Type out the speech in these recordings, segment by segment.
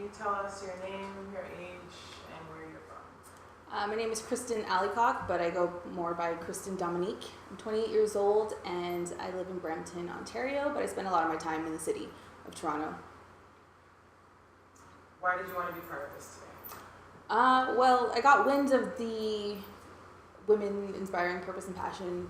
you tell us your name, your age, and where you're from? My name is Kristen Allicock, but I go more by Kristen Dominique. I'm 28 years old, and I live in Brampton, Ontario, but I spend a lot of my time in the city of Toronto. Why did you want to be part of this today? Well, I got wind of the Women Inspiring Purpose and Passion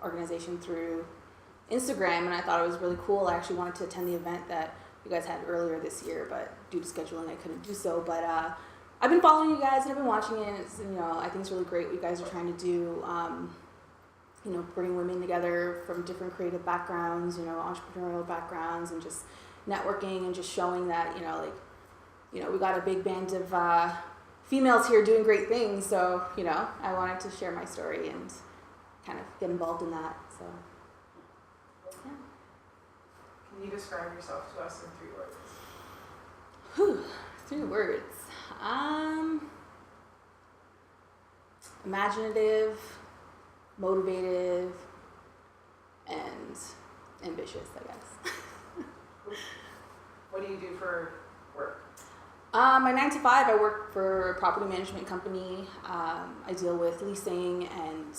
organization through Instagram, and I thought it was really cool. I actually wanted to attend the event that you guys had earlier this year, but due to scheduling, I couldn't do so. But I've been following you guys and I've been watching it. It's, I think it's really great what you guys are trying to do. Bringing women together from different creative backgrounds, entrepreneurial backgrounds, and just networking and just showing that, we got a big band of females here doing great things. So, I wanted to share my story and kind of get involved in that. So, yeah. Can you describe yourself to us in 3 words? Whew, 3 words. Imaginative, motivative, and ambitious, I guess. What do you do for work? My 9 to 5, I work for a property management company. I deal with leasing and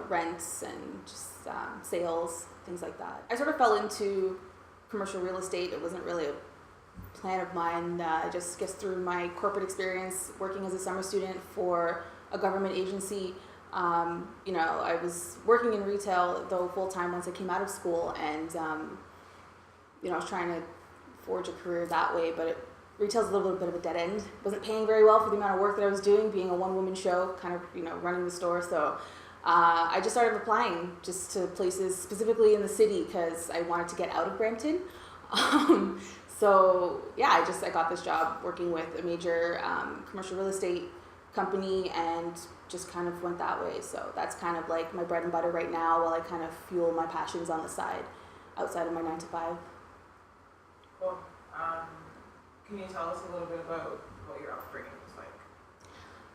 rents and just sales, things like that. I sort of fell into commercial real estate. It wasn't really a plan of mine. I just guess through my corporate experience working as a summer student for a government agency, I was working in retail though full time once I came out of school, and I was trying to forge a career that way, but retail's a little bit of a dead end. It wasn't paying very well for the amount of work that I was doing, being a one-woman show, kind of running the store. So I just started applying just to places specifically in the city because I wanted to get out of Brampton. So yeah, I got this job working with a major commercial real estate company and just kind of went that way. So that's kind of like my bread and butter right now, while I kind of fuel my passions on the side outside of my 9 to 5. Cool. Can you tell us a little bit about what your upbringing was like?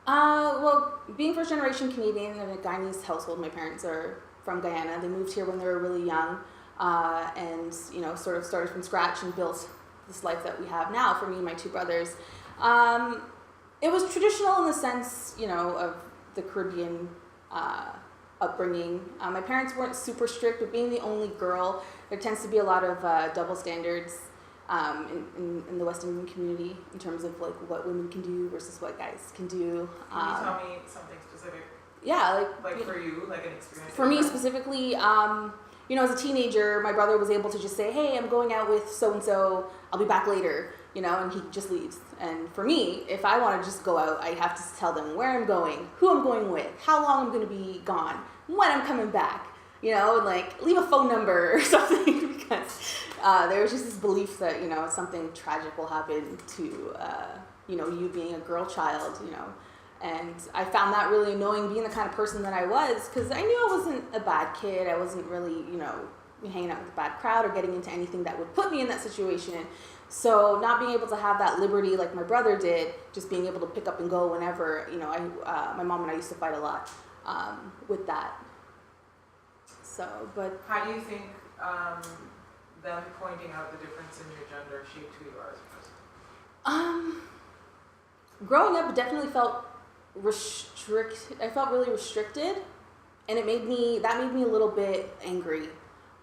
Well, being first generation Canadian in a Guyanese household, my parents are from Guyana. They moved here when they were really young, and sort of started from scratch and built this life that we have now for me and my 2 brothers. It was traditional in the sense, of the Caribbean upbringing. My parents weren't super strict, but being the only girl, there tends to be a lot of double standards in the West Indian community in terms of like what women can do versus what guys can do. Can you tell me something specific? Yeah, like for you, like an experience. For me specifically, as a teenager, my brother was able to just say, "Hey, I'm going out with so and so. I'll be back later," and he just leaves. And for me, if I want to just go out, I have to tell them where I'm going, who I'm going with, how long I'm going to be gone, when I'm coming back. And like leave a phone number or something, because there was just this belief that something tragic will happen to you being a girl child, and I found that really annoying, being the kind of person that I was, because I knew I wasn't a bad kid. I wasn't really hanging out with a bad crowd or getting into anything that would put me in that situation. So not being able to have that liberty like my brother did, just being able to pick up and go whenever, my mom and I used to fight a lot with that. So, but how do you think them pointing out the difference in your gender shaped who you are as a person? Growing up, it definitely felt I felt really restricted, and that made me a little bit angry.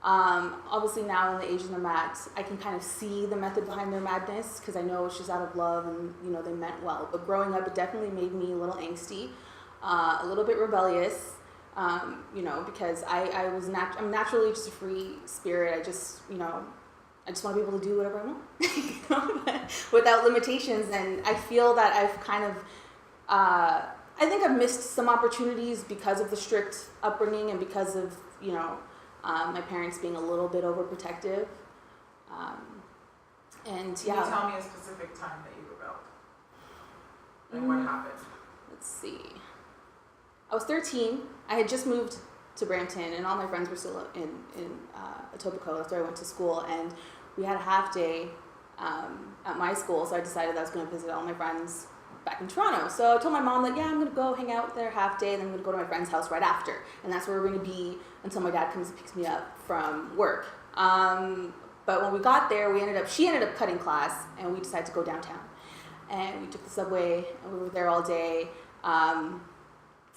Obviously now in the age that I'm at, I can kind of see the method behind their madness, because I know it's just out of love and they meant well. But growing up, it definitely made me a little angsty, a little bit rebellious. Because I'm naturally just a free spirit. I just want to be able to do whatever I want, without limitations. And I feel that I've kind of, I think I've missed some opportunities because of the strict upbringing and because of, my parents being a little bit overprotective. And Can you tell me a specific time that you rebelled? And what happened? Let's see. I was 13. I had just moved to Brampton, and all my friends were still in Etobicoke. That's where I went to school, and we had a half day at my school, so I decided that I was going to visit all my friends back in Toronto. So I told my mom that, I'm going to go hang out there half day, and then I'm going to go to my friend's house right after, and that's where we're going to be until my dad comes and picks me up from work. But when we got there, she ended up cutting class, and we decided to go downtown. And we took the subway, and we were there all day. My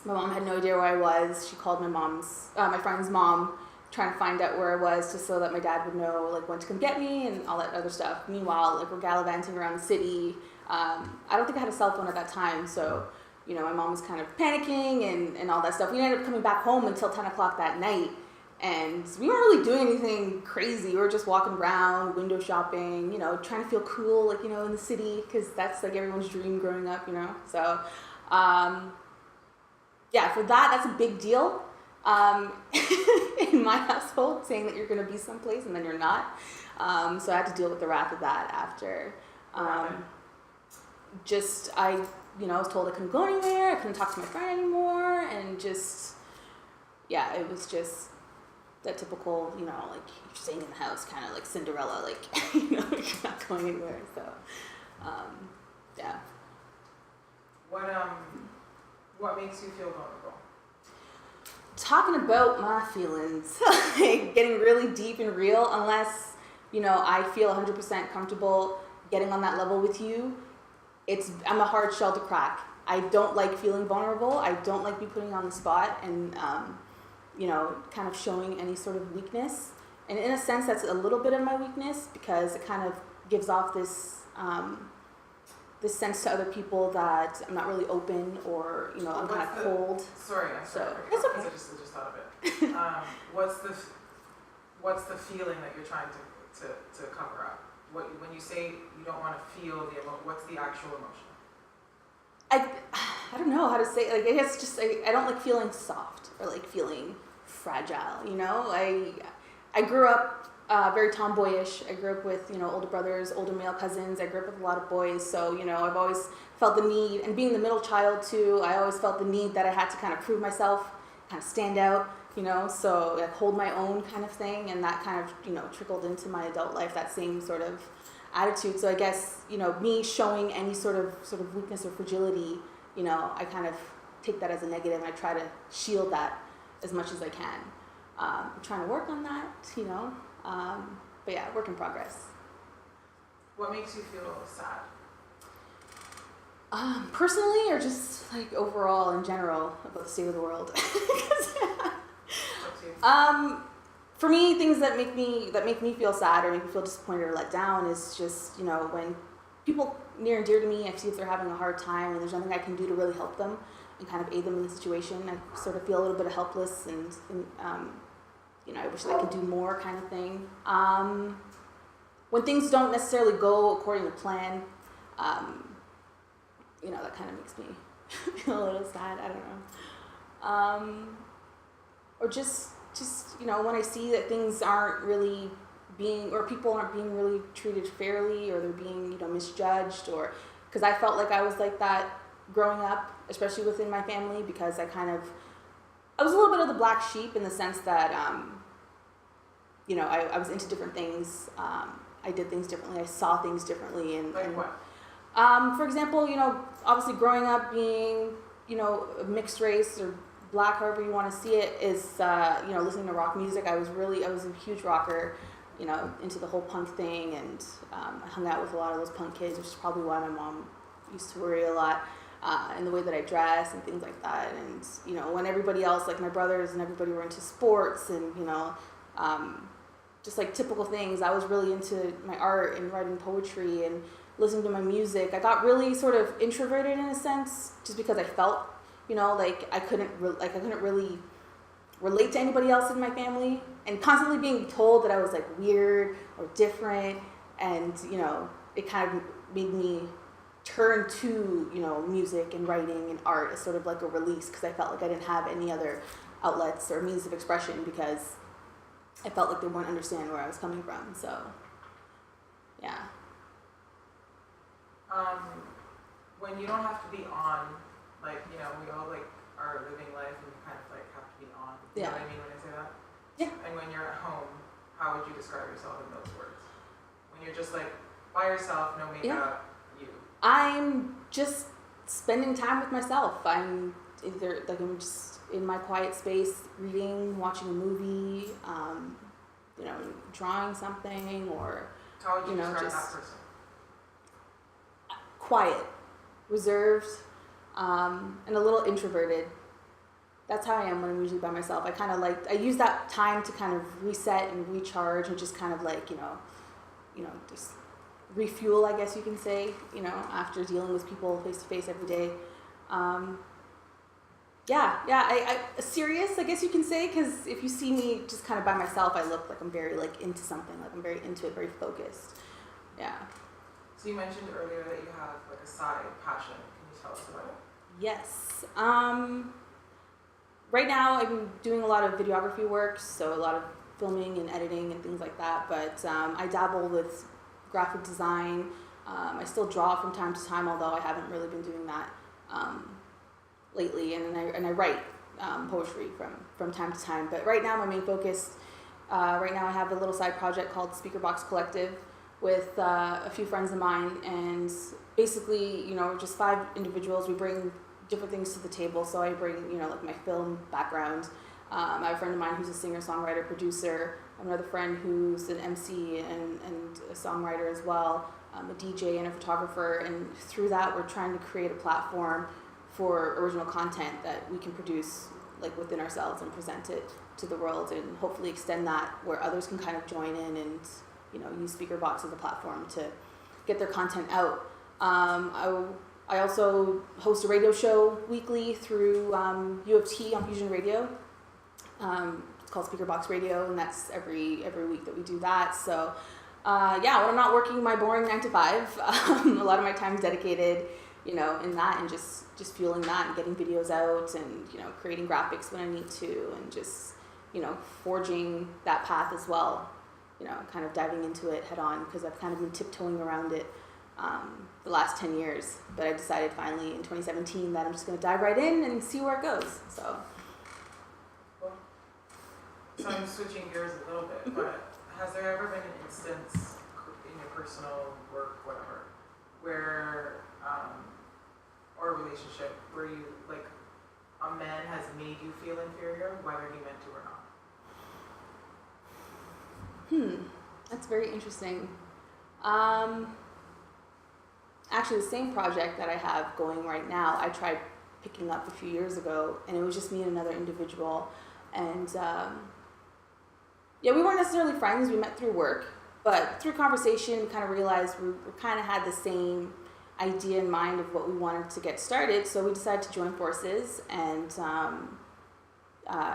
mom had no idea where I was. She called my friend's mom, trying to find out where I was, just so that my dad would know like when to come get me and all that other stuff. Meanwhile, like we're gallivanting around the city. I don't think I had a cell phone at that time, so my mom was kind of panicking and all that stuff. We ended up coming back home until 10 o'clock that night, and we weren't really doing anything crazy. We were just walking around, window shopping, trying to feel cool, like in the city, because that's like everyone's dream growing up, So, yeah, for that's a big deal. In my household, saying that you're going to be someplace and then you're not. So I had to deal with the wrath of that after. I was told I couldn't go anywhere, I couldn't talk to my friend anymore, and just, yeah, it was just that typical, like you're staying in the house, kind of like Cinderella, like, you're not going anywhere. So, yeah. What makes you feel vulnerable? Talking about my feelings, like getting really deep and real, unless, I feel 100% comfortable getting on that level with you, I'm a hard shell to crack. I don't like feeling vulnerable. I don't like being putting on the spot and, kind of showing any sort of weakness. And in a sense, that's a little bit of my weakness, because it kind of gives off this sense to other people that I'm not really open, or I'm kind of cold. Sorry, I'm sorry. It's okay. I just thought of it. What's the feeling that you're trying to cover up? When you say you don't want to feel the emotion, what's the actual emotion? I don't know how to say it. Like, I guess just I don't like feeling soft or like feeling fragile. I grew up very tomboyish. I grew up with older brothers, older male cousins. I grew up with a lot of boys, so I've always felt the need, and being the middle child too, I always felt the need that I had to kind of prove myself, kind of stand out, so like hold my own kind of thing, and that kind of trickled into my adult life, that same sort of attitude. So I guess me showing any sort of weakness or fragility, I kind of take that as a negative, and I try to shield that as much as I can. I'm trying to work on that, but yeah, work in progress. What makes you feel sad? Personally, or just like overall in general about the state of the world? For me, things that make me feel sad or make me feel disappointed or let down is just when people near and dear to me, I see if they're having a hard time and there's nothing I can do to really help them and kind of aid them in the situation. I sort of feel a little bit helpless and I wish that I could do more, kind of thing. When things don't necessarily go according to plan, that kind of makes me feel a little sad. I don't know. Or just when I see that things aren't really or people aren't being really treated fairly, or they're being misjudged, or because I felt like I was like that growing up, especially within my family, because I was a little bit of the black sheep in the sense that I was into different things. I did things differently. I saw things differently. Like what? For example, obviously growing up being, a mixed race or black, however you want to see it, is, listening to rock music. I was a huge rocker, into the whole punk thing, and I hung out with a lot of those punk kids, which is probably why my mom used to worry a lot, in the way that I dress and things like that. And, when everybody else, like my brothers and everybody, were into sports and, just like typical things, I was really into my art and writing poetry and listening to my music. I got really sort of introverted in a sense, just because I felt, like I couldn't really relate to anybody else in my family, and constantly being told that I was like weird or different, and it kind of made me turn to music and writing and art as sort of like a release, because I felt like I didn't have any other outlets or means of expression, because I felt like they wouldn't understand where I was coming from. So yeah. When you don't have to be on, like, we all like are living life and you kind of like have to be on. You know what I mean when I say that? Yeah. And when you're at home, how would you describe yourself in those words? When you're just like by yourself, no makeup, you. I'm just spending time with myself. I'm just in my quiet space, reading, watching a movie, you know, drawing something or, How would you you know, describe just that person? quiet, reserved, and a little introverted. That's how I am when I'm usually by myself. I use that time to kind of reset and recharge and just kind of like, you know, just refuel, I guess you can say, you know, after dealing with people face to face every day. I serious, I guess you can say, because if you see me just kind of by myself, I look like I'm very like into something, like I'm very into it, very focused. Yeah. So you mentioned earlier that you have like a side passion. Can you tell us about it? Yes. Right now I'm doing a lot of videography work, so a lot of filming and editing and things like that, but I dabble with graphic design. I still draw from time to time, although I haven't really been doing that lately, and I write poetry from time to time. But right now my main focus, right now I have a little side project called Speaker Box Collective with a few friends of mine, and basically, you know, we're just 5 individuals. We bring different things to the table. So I bring, you know, like my film background. I have a friend of mine who's a singer, songwriter, producer. I have another friend who's an MC and a songwriter as well, a DJ and a photographer. And through that, we're trying to create a platform for original content that we can produce like within ourselves and present it to the world, and hopefully extend that where others can kind of join in and, you know, use Speakerbox as a platform to get their content out. I also host a radio show weekly through WIPPT on Fusion Radio. It's called Speakerbox Radio, and that's every week that we do that. So when I'm not working my boring 9 to 5, a lot of my time is dedicated, you know, in that, and just fueling that and getting videos out, and, you know, creating graphics when I need to, and just, you know, forging that path as well, you know, kind of diving into it head on, because I've kind of been tiptoeing around it the last 10 years, but I decided finally in 2017 that I'm just going to dive right in and see where it goes. So I'm switching gears a little bit, but has there ever been an instance in your personal work, whatever, where, or a relationship where you, like, a man has made you feel inferior, whether he meant to or not? That's very interesting. Actually, the same project that I have going right now, I tried picking up a few years ago, and it was just me and another individual. And we weren't necessarily friends. We met through work, but through conversation, we kind of realized we kind of had the same idea in mind of what we wanted to get started. So we decided to join forces and,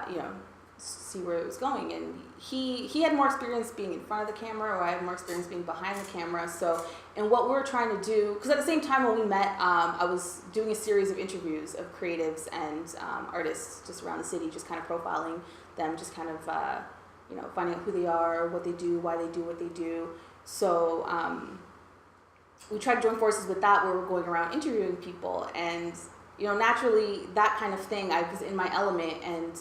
you know, see where it was going. And he had more experience being in front of the camera, or I had more experience being behind the camera. So, and what we were trying to do, because at the same time when we met, I was doing a series of interviews of creatives and artists just around the city, just kind of profiling them, just kind of, you know, finding out who they are, what they do, why they do what they do. So we tried to join forces with that, where we're going around interviewing people. And, you know, naturally that kind of thing, I was in my element, and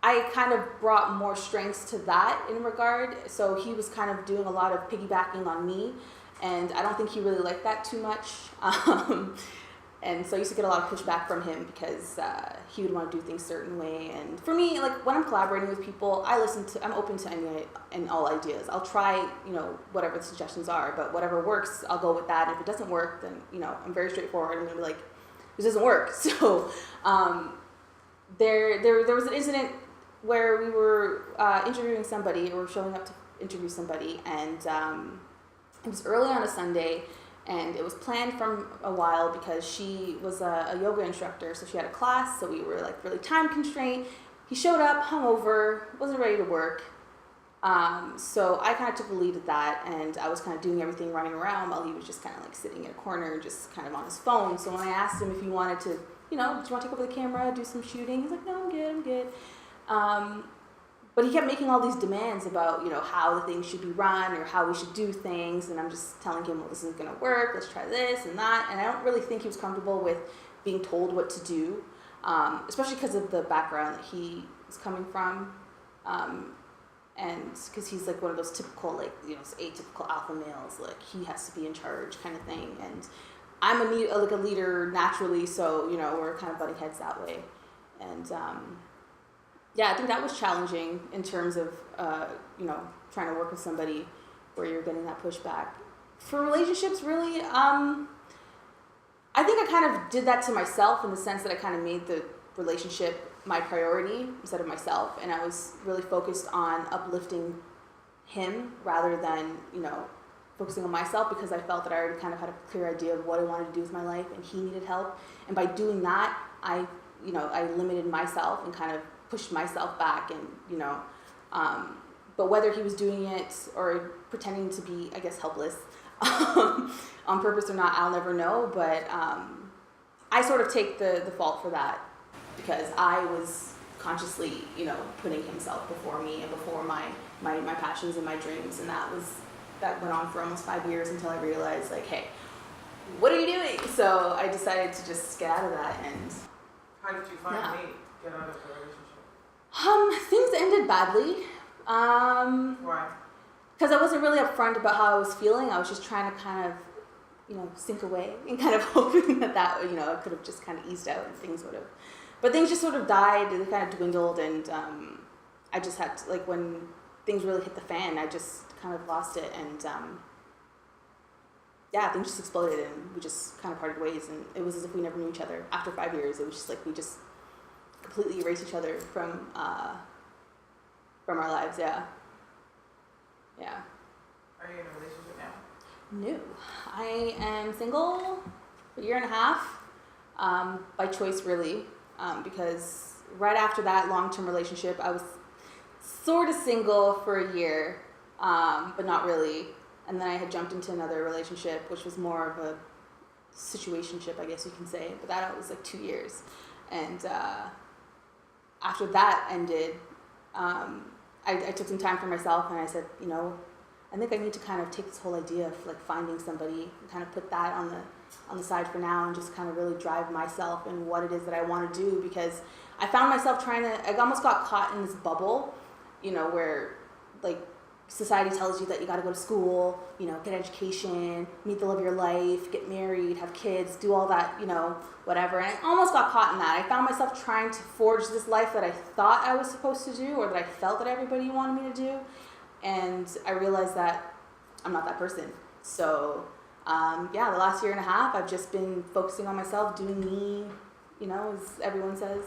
I kind of brought more strengths to that in regard. So he was kind of doing a lot of piggybacking on me, and I don't think he really liked that too much. And so I used to get a lot of pushback from him because he would want to do things a certain way. And for me, like, when I'm collaborating with people, I'm open to any and all ideas. I'll try, you know, whatever the suggestions are, but whatever works, I'll go with that. And if it doesn't work, then, you know, I'm very straightforward. I'm gonna be like, this doesn't work. So there was an incident where we were interviewing somebody, or showing up to interview somebody, and it was early on a Sunday, and it was planned from a while because she was a yoga instructor, so she had a class, so we were like really time constrained. He showed up hungover, wasn't ready to work, so I kind of took the lead at that, and I was kind of doing everything, running around, while he was just kind of like sitting in a corner, just kind of on his phone. So when I asked him if he wanted to, you know, do you want to take over the camera, do some shooting, he's like, no, I'm good. But he kept making all these demands about, you know, how the things should be run or how we should do things, and I'm just telling him, well, this isn't going to work, let's try this and that, and I don't really think he was comfortable with being told what to do, especially because of the background that he is coming from, and because he's like one of those typical, like, you know, atypical alpha males, like he has to be in charge kind of thing, and I'm a leader naturally, so, you know, we're kind of butting heads that way, and yeah, I think that was challenging in terms of, you know, trying to work with somebody where you're getting that pushback. For relationships, really, I think I kind of did that to myself in the sense that I kind of made the relationship my priority instead of myself, and I was really focused on uplifting him rather than, you know, focusing on myself, because I felt that I already kind of had a clear idea of what I wanted to do with my life, and he needed help. And by doing that, I limited myself and kind of pushed myself back, and, you know, but whether he was doing it or pretending to be, I guess, helpless on purpose or not, I'll never know. But I sort of take the fault for that, because I was consciously, you know, putting himself before me and before my passions and my dreams, and that went on for almost 5 years until I realized, like, hey, what are you doing? So I decided to just get out of that. And how did you finally get out of the relationship? Things ended badly. Why? Because I wasn't really upfront about how I was feeling. I was just trying to kind of, you know, sink away and kind of hoping that, you know, I could have just kind of eased out and things would have. But things just sort of died, they kind of dwindled, and I just had to, like, when things really hit the fan, I just kind of lost it, and yeah, things just exploded, and we just kind of parted ways, and it was as if we never knew each other. After 5 years, it was just like we just completely erased each other from our lives. Yeah. Are you in a relationship now? No, I am single for a year and a half, by choice, really, because right after that long-term relationship, I was sort of single for a year, but not really. And then I had jumped into another relationship, which was more of a situationship, I guess you can say. But that was like 2 years. And after that ended, I took some time for myself, and I said, you know, I think I need to kind of take this whole idea of like finding somebody and kind of put that on the side for now, and just kind of really drive myself and what it is that I want to do, because I found myself I almost got caught in this bubble, you know, where like society tells you that you got to go to school, you know, get an education, meet the love of your life, get married, have kids, do all that, you know, whatever. And I almost got caught in that. I found myself trying to forge this life that I thought I was supposed to do, or that I felt that everybody wanted me to do. And I realized that I'm not that person. So, yeah, the last year and a half, I've just been focusing on myself, doing me, you know, as everyone says,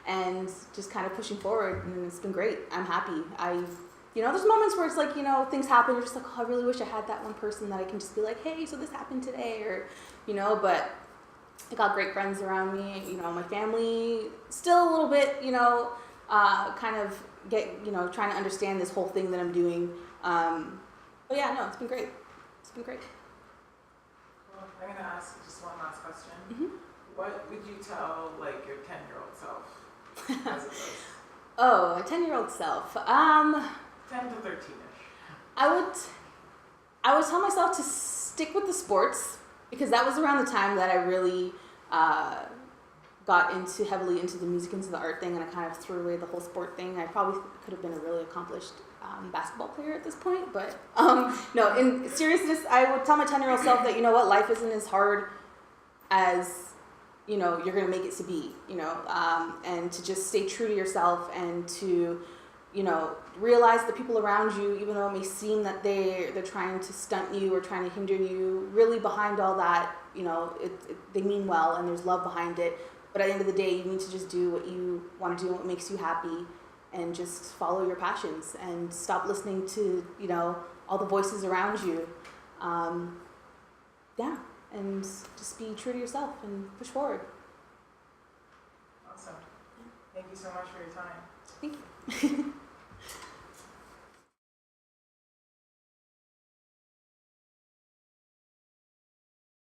and just kind of pushing forward. And it's been great. I'm happy. You know, there's moments where it's like, you know, things happen. You're just like, oh, I really wish I had that one person that I can just be like, hey, so this happened today, or, you know, but I got great friends around me, you know, my family, still a little bit, you know, kind of trying to understand this whole thing that I'm doing. But yeah, no, it's been great. It's been great. Well, I'm going to ask just one last question. Mm-hmm. What would you tell, like, your 10-year-old self as it was? Oh, a 10-year-old self. 10 to 13-ish. I would tell myself to stick with the sports, because that was around the time that I really got heavily into the music, into the art thing, and I kind of threw away the whole sport thing. I probably could have been a really accomplished basketball player at this point, but no, in seriousness, I would tell my 10-year-old self that, you know what, life isn't as hard as, you know, you're going to make it to be, you know, and to just stay true to yourself, and to, you know, realize the people around you, even though it may seem that they're trying to stunt you or trying to hinder you, really behind all that, you know, they mean well, and there's love behind it. But at the end of the day, you need to just do what you want to do and what makes you happy, and just follow your passions, and stop listening to, you know, all the voices around you. Yeah, and just be true to yourself and push forward. Awesome. Thank you so much for your time. Thank you.